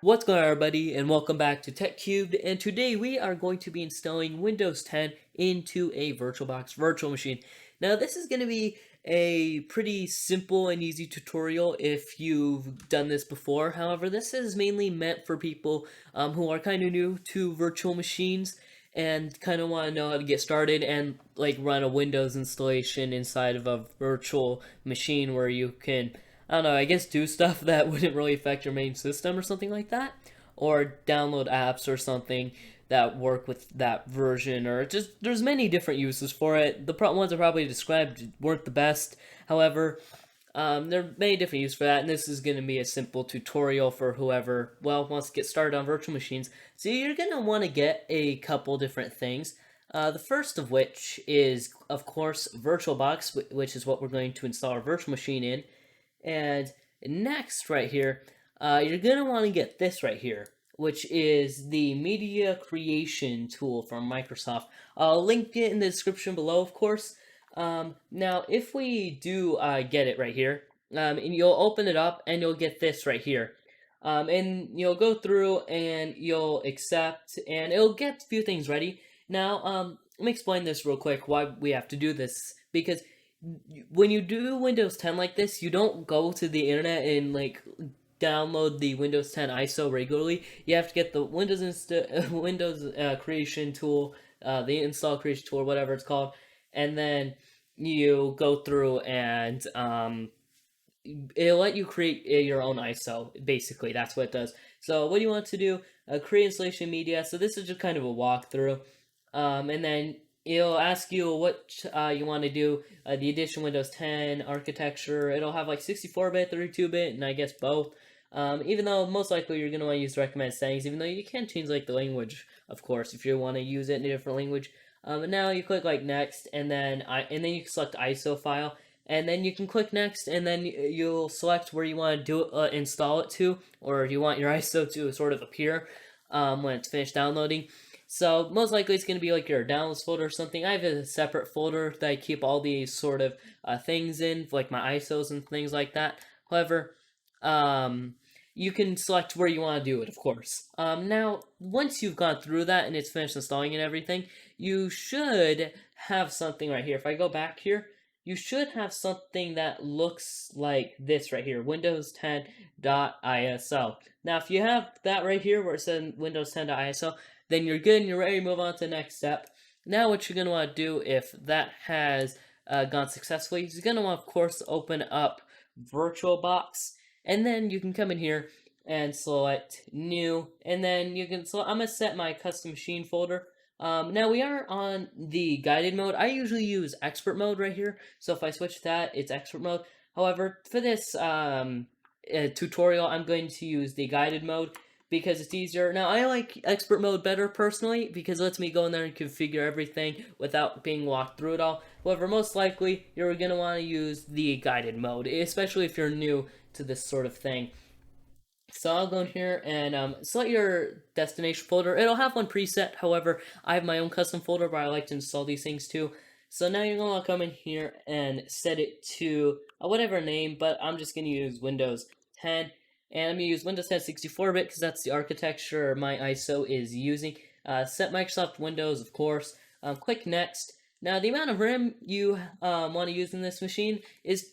What's going on, everybody, and welcome back to Tech Cubed. And today we are going to be installing Windows 10 into a VirtualBox virtual machine. Now, this is going to be a pretty simple and easy tutorial if you've done this before. However, this is mainly meant for people who are kind of new to virtual machines and kind of want to know how to get started and like run a Windows installation inside of a virtual machine where you can, I don't know, I guess do stuff that wouldn't really affect your main system or something like that, or download apps or something that work with that version, or just there's many different uses for it. The ones I probably described weren't the best. However, there are many different uses for that, and this is going to be a simple tutorial for whoever, well, wants to get started on virtual machines. So you're going to want to get a couple different things. The first of which is, of course, VirtualBox, which is what we're going to install our virtual machine in. And next, right here, you're going to want to get this right here, which is the media creation tool from Microsoft. I'll link it in the description below, of course. Now, if we do get it right here, and you'll open it up and you'll get this right here. And you'll go through and you'll accept, and it'll get a few things ready. Now, let me explain this real quick, why we have to do this, because when you do Windows 10 like this, you don't go to the internet and like download the Windows 10 ISO regularly. You have to get the Windows creation tool, the install creation tool, or whatever it's called, and then you go through and it'll let you create your own ISO. Basically, that's what it does. So what do you want to do? Create installation media. So this is just kind of a walkthrough, and then it'll ask you what you want to do. The edition Windows 10 architecture. It'll have like 64-bit, 32-bit, and I guess both. Even though most likely you're going to want to use the recommended settings, even though you can change like the language, of course, if you want to use it in a different language. And now you click like next, and then you can select ISO file, and then you can click next, and then you'll select where you want to do it, install it to, or you want your ISO to sort of appear when it's finished downloading. So most likely it's going to be like your downloads folder or something. I have a separate folder that I keep all these sort of things in, like my ISOs and things like that. However, you can select where you want to do it, of course. Now, once you've gone through that and it's finished installing and everything, you should have something right here. If I go back here, you should have something that looks like this right here, Windows 10.iso. Now, if you have that right here where it says Windows 10.iso, then you're good and you're ready to move on to the next step. Now, what you're going to want to do if that has gone successfully is you're going to want, of course, open up VirtualBox, and then you can come in here and select New, and then you can select, I'm going to set my custom machine folder. Now we are on the guided mode. I usually use expert mode right here, so if I switch that, it's expert mode. However, for this tutorial, I'm going to use the guided mode because it's easier. Now, I like expert mode better personally because it lets me go in there and configure everything without being walked through it all. However, most likely, you're going to want to use the guided mode, especially if you're new to this sort of thing. So I'll go in here and select your destination folder. It'll have one preset. However, I have my own custom folder where I like to install these things too. So now you're going to come in here and set it to whatever name, but I'm just going to use Windows 10. And I'm going to use Windows 10 64-bit because that's the architecture my ISO is using. Set Microsoft Windows, of course. Click Next. Now, the amount of RAM you want to use in this machine is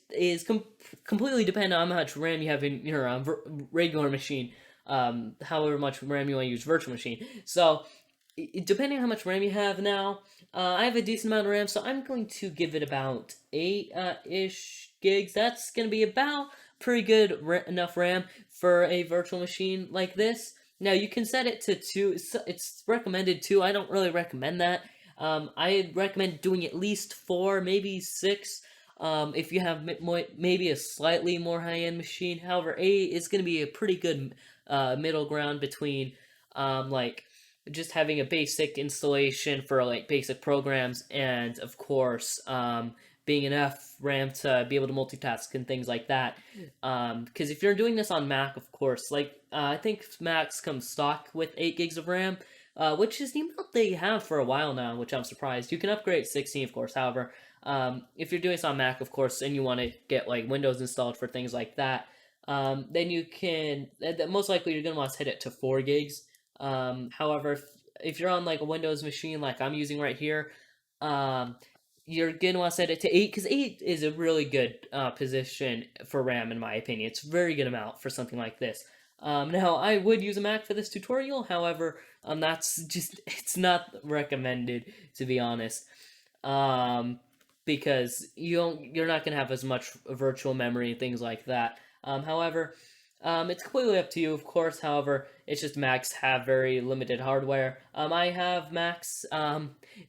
completely dependent on how much RAM you have in your regular machine, however much RAM you want to use virtual machine. So, depending on how much RAM you have now, I have a decent amount of RAM, so I'm going to give it about 8-ish gigs. That's going to be about pretty good enough RAM for a virtual machine like this. Now, you can set it to 2. It's recommended 2. I don't really recommend that. I recommend doing at least 4, maybe 6, if you have maybe a slightly more high-end machine. However, 8 is going to be a pretty good middle ground between like just having a basic installation for like basic programs and, of course, being enough RAM to be able to multitask and things like that. Because if you're doing this on Mac, of course, like I think Macs come stock with 8 gigs of RAM. Which is the amount they have for a while now, which I'm surprised. You can upgrade 16, of course, however, if you're doing this on Mac, of course, and you want to get, like, Windows installed for things like that, then you can most likely you're gonna want to set it to 4 gigs. However, if you're on like a Windows machine like I'm using right here, um, you're gonna want to set it to 8 because 8 is a really good position for RAM in my opinion. It's a very good amount for something like this. Now I would use a Mac for this tutorial, however, that's just it's not recommended to be honest. Um, because you're not gonna have as much virtual memory and things like that. However, it's completely up to you, of course. However, it's just Macs have very limited hardware. I have Macs.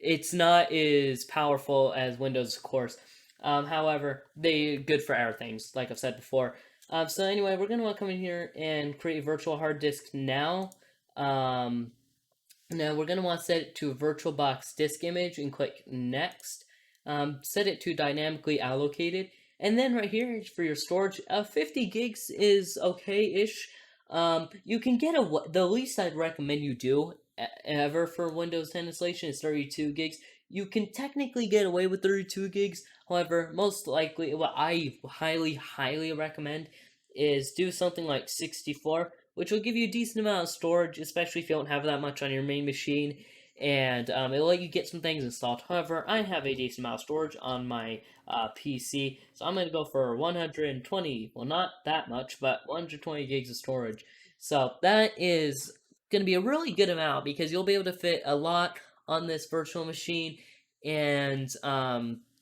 It's not as powerful as Windows, of course. However, they good for other things, like I've said before. So anyway, we're gonna want to come in here and create a virtual hard disk now. Um, Now we're going to want to set it to a VirtualBox disk image and click Next. Set it to dynamically allocated. And then right here for your storage, 50 gigs is okay-ish. You can get the least I'd recommend you do ever for Windows 10 installation is 32 gigs. You can technically get away with 32 gigs. However, most likely, what I highly recommend is do something like 64, which will give you a decent amount of storage, especially if you don't have that much on your main machine, and it'll let you get some things installed. However, I have a decent amount of storage on my PC, so I'm going to go for 120, well, not that much, but 120 gigs of storage. So that is going to be a really good amount because you'll be able to fit a lot on this virtual machine, and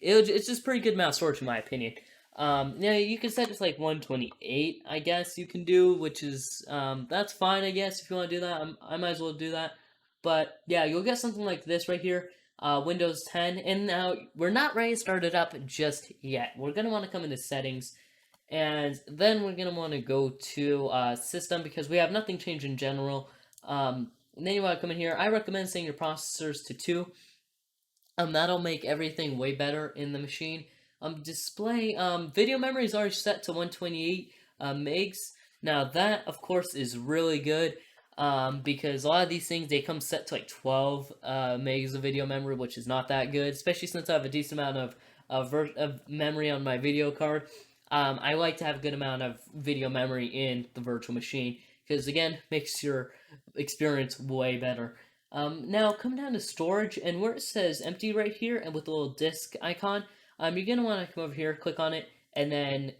it's just pretty good amount of storage in my opinion. Now you can set it to like 128, I guess you can do, which is, that's fine, I guess, if you want to do that. I might as well do that. But yeah, you'll get something like this right here, Windows 10. And now we're not ready to start it up just yet. We're going to want to come into settings, and then we're going to want to go to system because we have nothing changed in general. And then you want to come in here. I recommend setting your processors to 2. That'll make everything way better in the machine. Display, video memory is already set to 128 megs. Now that, of course, is really good, because a lot of these things, they come set to like 12 megs of video memory, which is not that good, especially since I have a decent amount of memory on my video card. I like to have a good amount of video memory in the virtual machine, because again, makes your experience way better. Now come down to storage, and where it says empty right here, and with the little disk icon, you're gonna want to come over here, click on it, and then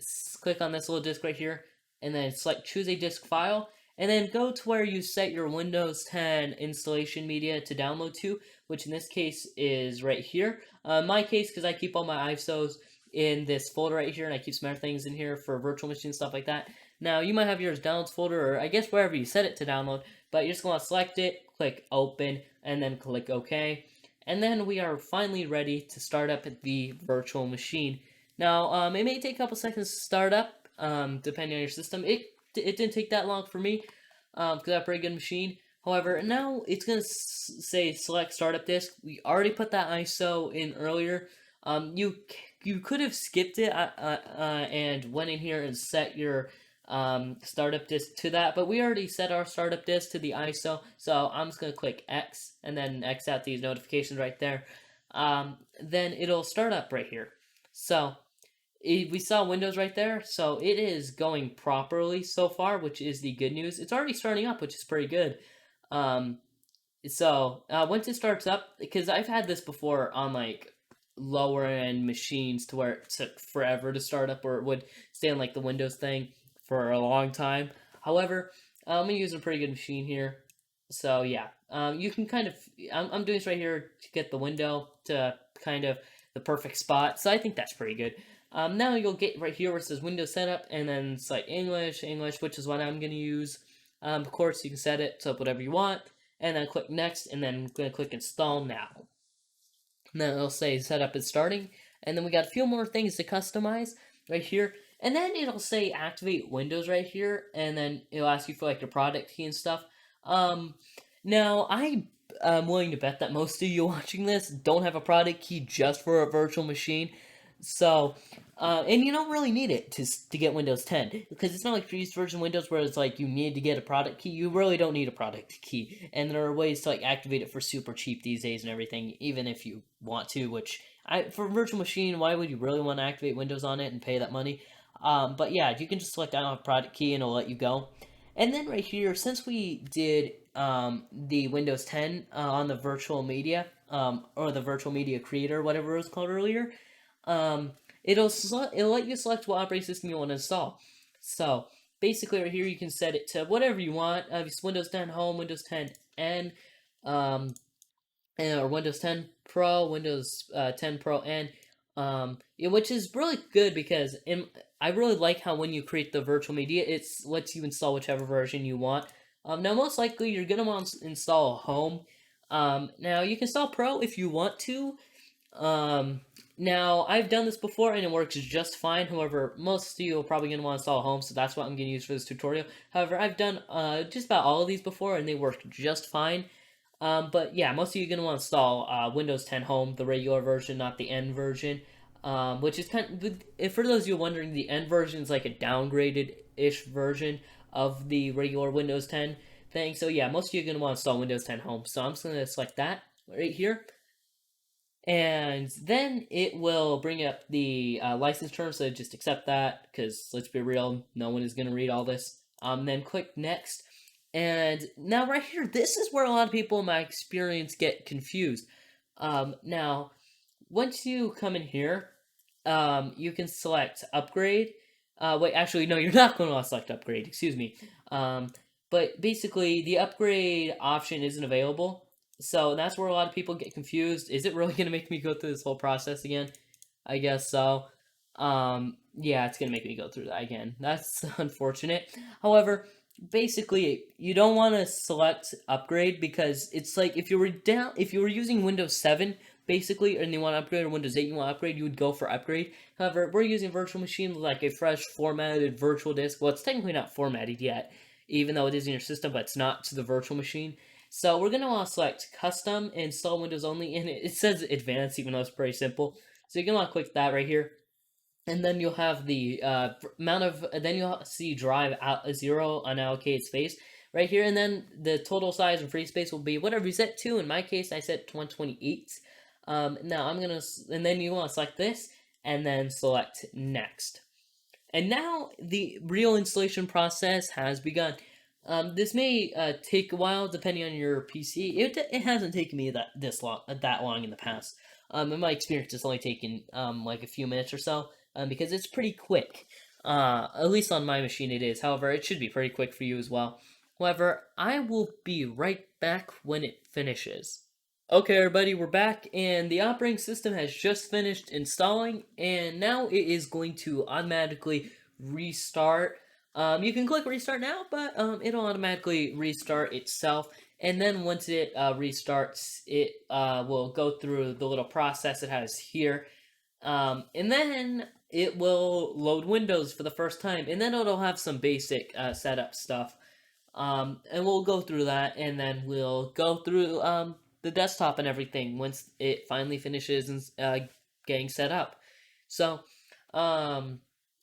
click on this little disk right here, and then select choose a disk file, and then go to where you set your Windows 10 installation media to download to, which in this case is right here. My case, because I keep all my ISOs in this folder right here, and I keep some other things in here for virtual machine stuff like that. Now you might have yours downloads folder, or I guess wherever you set it to download, but you're just going to select it, click open, and then click OK. And then we are finally ready to start up the virtual machine. Now, it may take a couple seconds to start up, depending on your system. It didn't take that long for me, because I have a pretty good machine. However, now it's going to say select startup disk. We already put that ISO in earlier. You could have skipped it and went in here and set your startup disk to that, but we already set our startup disk to the ISO, so I'm just going to click X and then X out these notifications right there. Then it'll start up right here. So we saw Windows right there, so it is going properly so far, which is the good news. It's already starting up, which is pretty good. Once it starts up, because I've had this before on like lower end machines to where it took forever to start up, or it would stay on like the Windows thing for a long time. However, I'm using a pretty good machine here. So yeah, you can kind of, I'm doing this right here to get the window to kind of the perfect spot. So I think that's pretty good. Now you'll get right here where it says Windows Setup, and then it's like English, which is what I'm going to use. Of course, you can set it to whatever you want, and then click Next, and then I'm going to click Install Now. And then it'll say Setup is starting, and then we got a few more things to customize right here. And then it'll say activate Windows right here, and then it'll ask you for like your product key and stuff. Now I'm willing to bet that most of you watching this don't have a product key just for a virtual machine. So, and you don't really need it to get Windows 10, because it's not like previous version Windows where it's like you need to get a product key. You really don't need a product key, and there are ways to like activate it for super cheap these days and everything, even if you want to. Which for virtual machine, why would you really want to activate Windows on it and pay that money? But yeah, you can just select on a product key and it'll let you go. And then right here, since we did the Windows 10 on the virtual media, or the virtual media creator, whatever it was called earlier, um, it'll let you select what operating system you want to install. So basically, right here you can set it to whatever you want. It's Windows 10 Home, Windows 10 N, um, or Windows 10 Pro, Windows 10 Pro N, yeah, which is really good because I really like how when you create the virtual media, it lets you install whichever version you want. Now, most likely, you're going to want to install Home. Now, you can install Pro if you want to. Um, Now, I've done this before and it works just fine. However, most of you are probably going to want to install Home, so that's what I'm going to use for this tutorial. However, I've done just about all of these before and they worked just fine. But yeah, most of you are going to want to install Windows 10 Home, the regular version, not the N version. Which is if for those of you wondering, the N version is like a downgraded-ish version of the regular Windows 10 thing. So yeah, most of you are going to want to install Windows 10 Home. So I'm just going to select that right here. And then it will bring up the license terms, so just accept that, because let's be real, no one is going to read all this. Then click next. And now right here, this is where a lot of people in my experience get confused. Now, once you come in here, you can select upgrade. Wait, actually, no, you're not going to want to select upgrade, excuse me. But basically, the upgrade option isn't available. So that's where a lot of people get confused. Is it really going to make me go through this whole process again? I guess so. Yeah, it's going to make me go through that again. That's unfortunate. However, basically, you don't want to select upgrade because it's like if you were using Windows 7 basically, and you want to upgrade, or Windows 8 you want to upgrade, you would go for upgrade. However, we're using virtual machine like a fresh formatted virtual disk. Well, it's technically not formatted yet, even though it is in your system, but it's not to the virtual machine. So we're going to want to select custom, install Windows only, and it says advanced, even though it's pretty simple. So you're going to want to click that right here. And then you'll have the amount of, then you'll see drive out 0 unallocated space right here. And then the total size and free space will be whatever you set to. In my case, I set 128. Now I'm going to, and then you want to select this and then select next. And now the real installation process has begun. This may take a while depending on your PC. It hasn't taken me that long in the past. In my experience, it's only taken like a few minutes or so because it's pretty quick. At least on my machine it is. However, it should be pretty quick for you as well. However, I will be right back when it finishes. Okay, everybody, we're back, and the operating system has just finished installing, and now it is going to automatically restart. You can click restart now, but it'll automatically restart itself. And then once it restarts, it will go through the little process it has here. And then it will load Windows for the first time. And then it'll have some basic setup stuff. And we'll go through that, and then we'll go through the desktop and everything once it finally finishes and getting set up. So,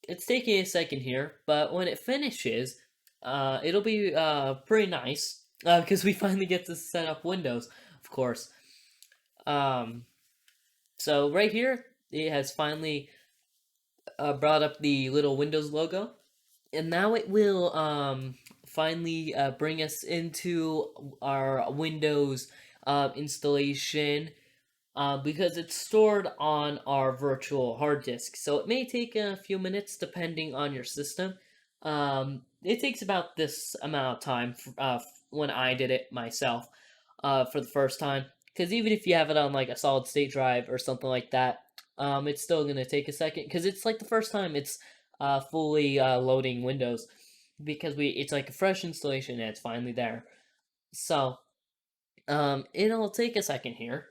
it's taking a second here, but when it finishes, it'll be pretty nice because we finally get to set up Windows, of course. So right here, it has finally brought up the little Windows logo, and now it will finally bring us into our Windows installation because it's stored on our virtual hard disk. So it may take a few minutes depending on your system. It takes about this amount of time when I did it myself for the first time. Because even if you have it on like a solid state drive or something like that, it's still going to take a second. Because it's like the first time it's fully loading Windows. Because it's like a fresh installation and it's finally there. So, it'll take a second here.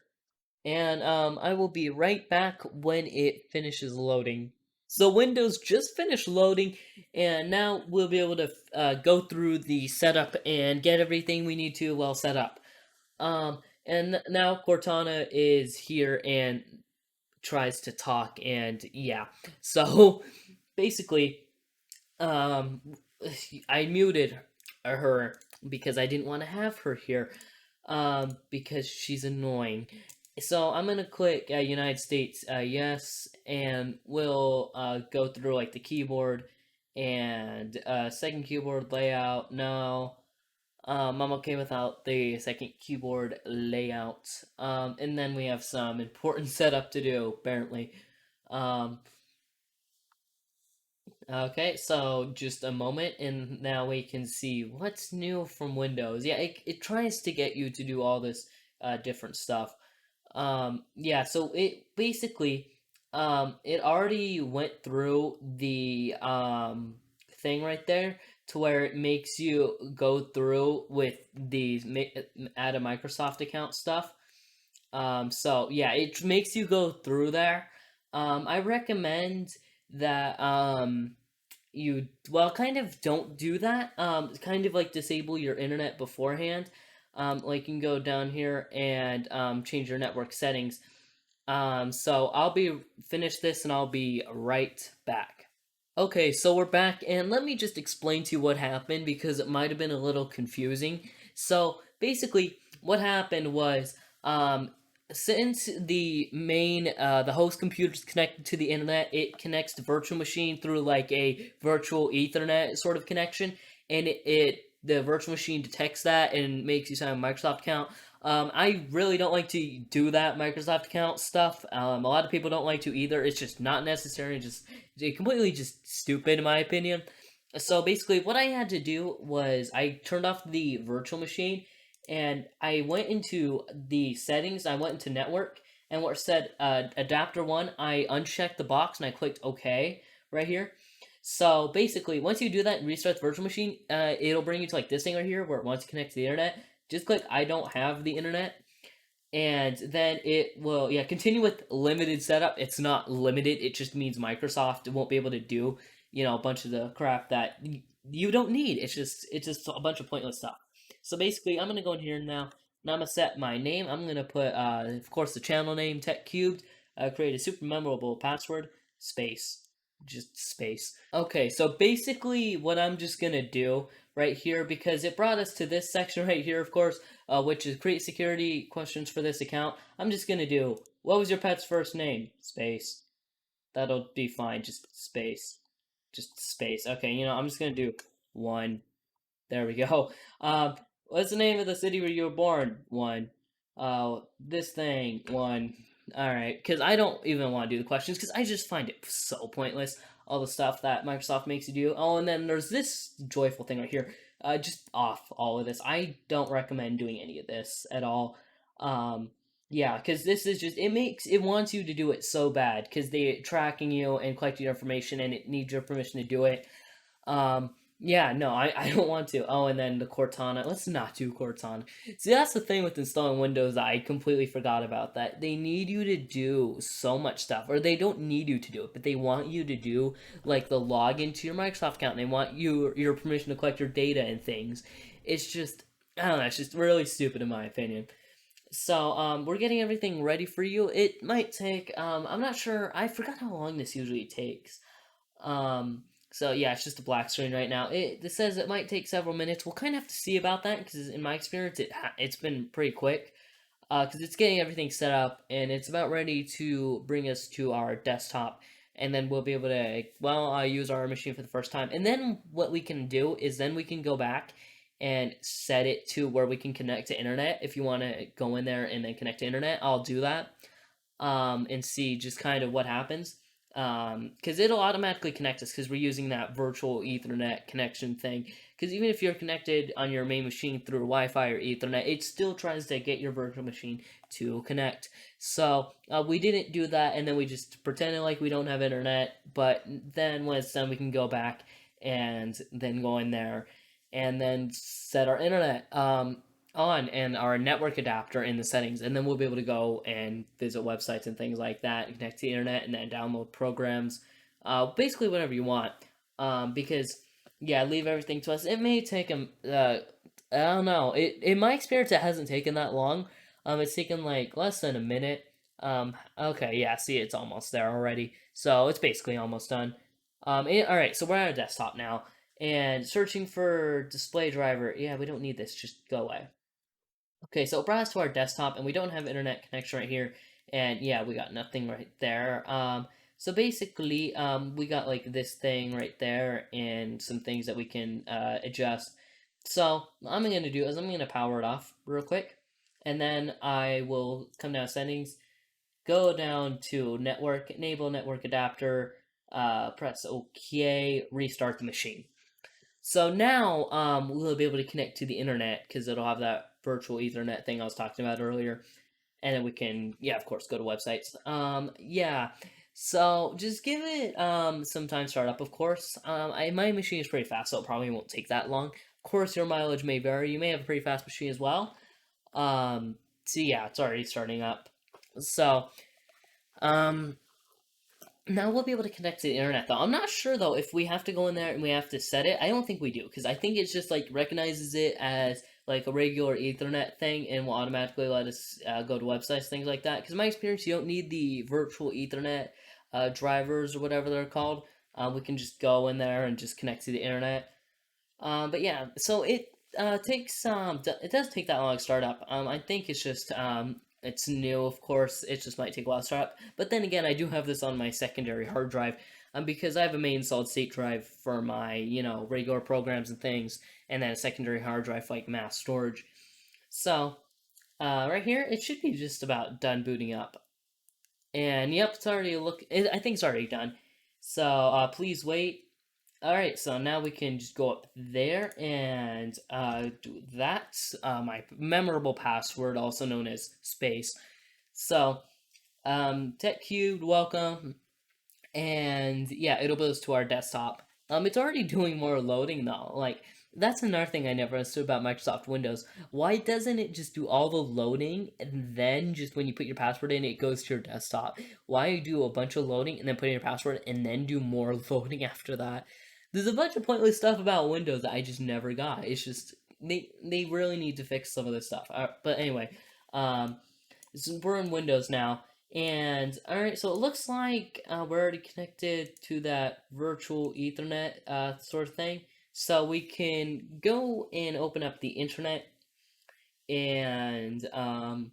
And I will be right back when it finishes loading. So Windows just finished loading, and now we'll be able to go through the setup and get everything we need to well set up. And now Cortana is here and tries to talk, and yeah. So basically, I muted her because I didn't want to have her here, because she's annoying. So I'm gonna click United States, yes, and we'll go through like the keyboard and second keyboard layout. No, I'm okay without the second keyboard layout. And then we have some important setup to do apparently. Um, okay, so just a moment, and now we can see what's new from Windows. Yeah, it tries to get you to do all this different stuff. Yeah, so it basically, it already went through the thing right there to where it makes you go through with these add a Microsoft account stuff. So yeah, it makes you go through there. I recommend that you well kind of don't do that. Kind of like disable your internet beforehand. Like you can go down here and change your network settings. So I'll be finish this and I'll be right back. Okay, so we're back, and let me just explain to you what happened because it might have been a little confusing. So basically, what happened was, since the host computer is connected to the internet, it connects to virtual machine through like a virtual Ethernet sort of connection, and the virtual machine detects that and makes you sign a Microsoft account. I really don't like to do that Microsoft account stuff. A lot of people don't like to either. It's just not necessary. Just completely just stupid in my opinion. So basically, what I had to do was I turned off the virtual machine and I went into the settings. I went into network and where it said adapter one, I unchecked the box and I clicked OK right here. So basically, once you do that and restart the virtual machine, it'll bring you to like this thing right here where it wants to connect to the internet. Just click I don't have the internet, and then it will continue with limited setup. It's not limited, it just means Microsoft won't be able to do a bunch of the crap that you don't need. It's just a bunch of pointless stuff. So basically I'm gonna go in here now and I'm gonna set my name. I'm gonna put of course the channel name Tech Cubed, create a super memorable password, space, just space. Okay, so basically what I'm just gonna do right here, because it brought us to this section right here, of course, which is create security questions for this account. I'm just gonna do, what was your pet's first name? Space. That'll be fine, just space. Just space. Okay, I'm just gonna do one. There we go. What's the name of the city where you were born? One. This thing. One. All right, because I don't even want to do the questions because I just find it so pointless. All the stuff that Microsoft makes you do. Oh, and then there's this joyful thing right here. Just off all of this. I don't recommend doing any of this at all. Um, yeah, because this is just it wants you to do it so bad because they're tracking you and collecting your information and it needs your permission to do it. Um, yeah, no, I don't want to. Oh, and then the Cortana. Let's not do Cortana. See, that's the thing with installing Windows. I completely forgot about that. They need you to do so much stuff, or they don't need you to do it, but they want you to do like the login to your Microsoft account. And they want your permission to collect your data and things. It's just I don't know. It's just really stupid in my opinion. So we're getting everything ready for you. It might take I'm not sure. I forgot how long this usually takes. Um, so yeah, it's just a black screen right now. It says it might take several minutes. We'll kind of have to see about that because in my experience, it's been pretty quick. Because it's getting everything set up and it's about ready to bring us to our desktop, and then we'll be able to use our machine for the first time. And then what we can do is then we can go back and set it to where we can connect to internet. If you want to go in there and then connect to internet, I'll do that and see just kind of what happens. Because it'll automatically connect us because we're using that virtual Ethernet connection thing. Because even if you're connected on your main machine through Wi-Fi or Ethernet, it still tries to get your virtual machine to connect. So we didn't do that, and then we just pretended like we don't have internet. But then when it's done, we can go back and then go in there and then set our internet. On and our network adapter in the settings, and then we'll be able to go and visit websites and things like that, and connect to the internet, and then download programs, basically whatever you want. Because yeah, leave everything to us. It may take I don't know. In my experience, it hasn't taken that long. It's taken like less than a minute. Okay, yeah, see, it's almost there already. So it's basically almost done. All right, so we're at our desktop now, and searching for display driver. Yeah, we don't need this. Just go away. Okay, so it brought us to our desktop, and we don't have internet connection right here, and yeah, we got nothing right there. So basically, we got like this thing right there, and some things that we can adjust. So what I'm gonna do is I'm gonna power it off real quick, and then I will come down to settings, go down to network, enable network adapter, press OK, restart the machine. So now we'll be able to connect to the internet because it'll have that virtual Ethernet thing I was talking about earlier, and then we can, yeah, of course, go to websites. Yeah. So just give it some time to start up. Of course, my machine is pretty fast, so it probably won't take that long. Of course, your mileage may vary. You may have a pretty fast machine as well. So yeah, it's already starting up. So um, now we'll be able to connect to the internet though. I'm not sure though if we have to go in there and we have to set it. I don't think we do because I think it's just like recognizes it as like a regular Ethernet thing and will automatically let us go to websites, things like that. Because in my experience, you don't need the virtual Ethernet drivers or whatever they're called. We can just go in there and just connect to the internet. But yeah, so it takes it does take that long to start up. I think it's just it's new, of course. It just might take a while to start up. But then again, I do have this on my secondary hard drive, because I have a main solid state drive for my regular programs and things, and then a secondary hard drive for like mass storage. So right here, it should be just about done booting up. And yep, it's already I think it's already done. So please wait. Alright, so now we can just go up there and do that. My memorable password, also known as space. So, TechCubed, welcome. And yeah, it'll build us to our desktop. It's already doing more loading though. Like, that's another thing I never understood about Microsoft Windows. Why doesn't it just do all the loading and then just when you put your password in, it goes to your desktop? Why do a bunch of loading and then put in your password and then do more loading after that? There's a bunch of pointless stuff about Windows that I just never got. It's just they really need to fix some of this stuff. But anyway, um, so we're in Windows now, and all right, so it looks like we're already connected to that virtual Ethernet sort of thing. So we can go and open up the internet and all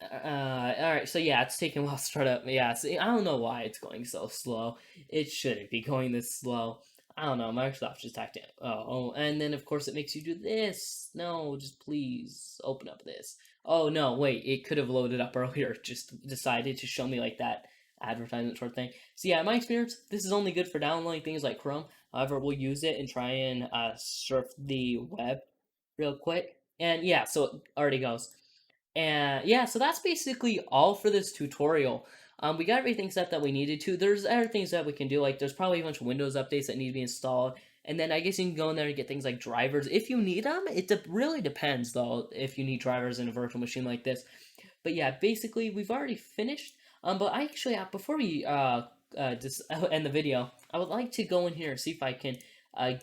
right, so yeah, it's taking a while to start up. Yeah, see, I don't know why it's going so slow. It shouldn't be going this slow. I don't know. Microsoft just hacked it. Oh, and then of course it makes you do this. No, just please open up this. Oh no, wait, it could have loaded up earlier. Just decided to show me like that advertisement sort of thing. So yeah, in my experience, this is only good for downloading things like Chrome. However, we'll use it and try and surf the web real quick. And yeah, so it already goes. And yeah, so that's basically all for this tutorial. We got everything set that we needed to. There's other things that we can do, like there's probably a bunch of Windows updates that need to be installed. And then I guess you can go in there and get things like drivers if you need them. It really depends, though, if you need drivers in a virtual machine like this. But yeah, basically, we've already finished. But I actually, before we just end the video, I would like to go in here and see if I can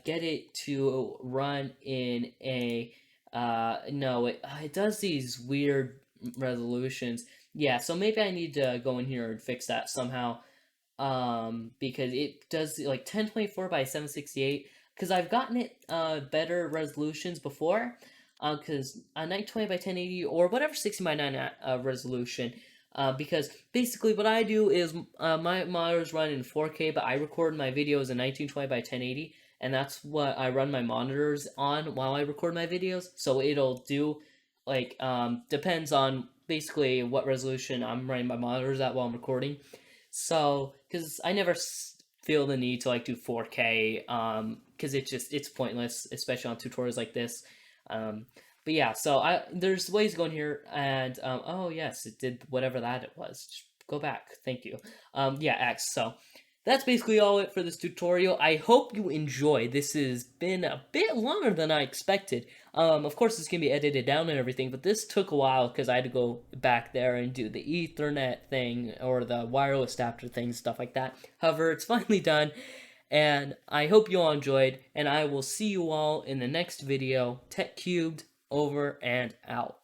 get it to run in a no, it does these weird resolutions. Yeah, so maybe I need to go in here and fix that somehow. Because it does like 1024 by 768. Because I've gotten it better resolutions before. Because 920 by 1080 or whatever 60 by 9 resolution. Because basically what I do is my monitors run in 4K, but I record my videos in 1920 by 1080, and that's what I run my monitors on while I record my videos. So it'll do like depends on basically what resolution I'm running my monitors at while I'm recording. So because I never feel the need to like do 4K because it's pointless, especially on tutorials like this. Um, but yeah, so there's ways to go in here and oh yes, it did whatever that it was. Just go back. Thank you. Yeah, X. So that's basically all it for this tutorial. I hope you enjoy. This has been a bit longer than I expected. Of course, this can be edited down and everything, but this took a while because I had to go back there and do the Ethernet thing or the wireless adapter thing, stuff like that. However, it's finally done, and I hope you all enjoyed, and I will see you all in the next video. Tech Cubed, over and out.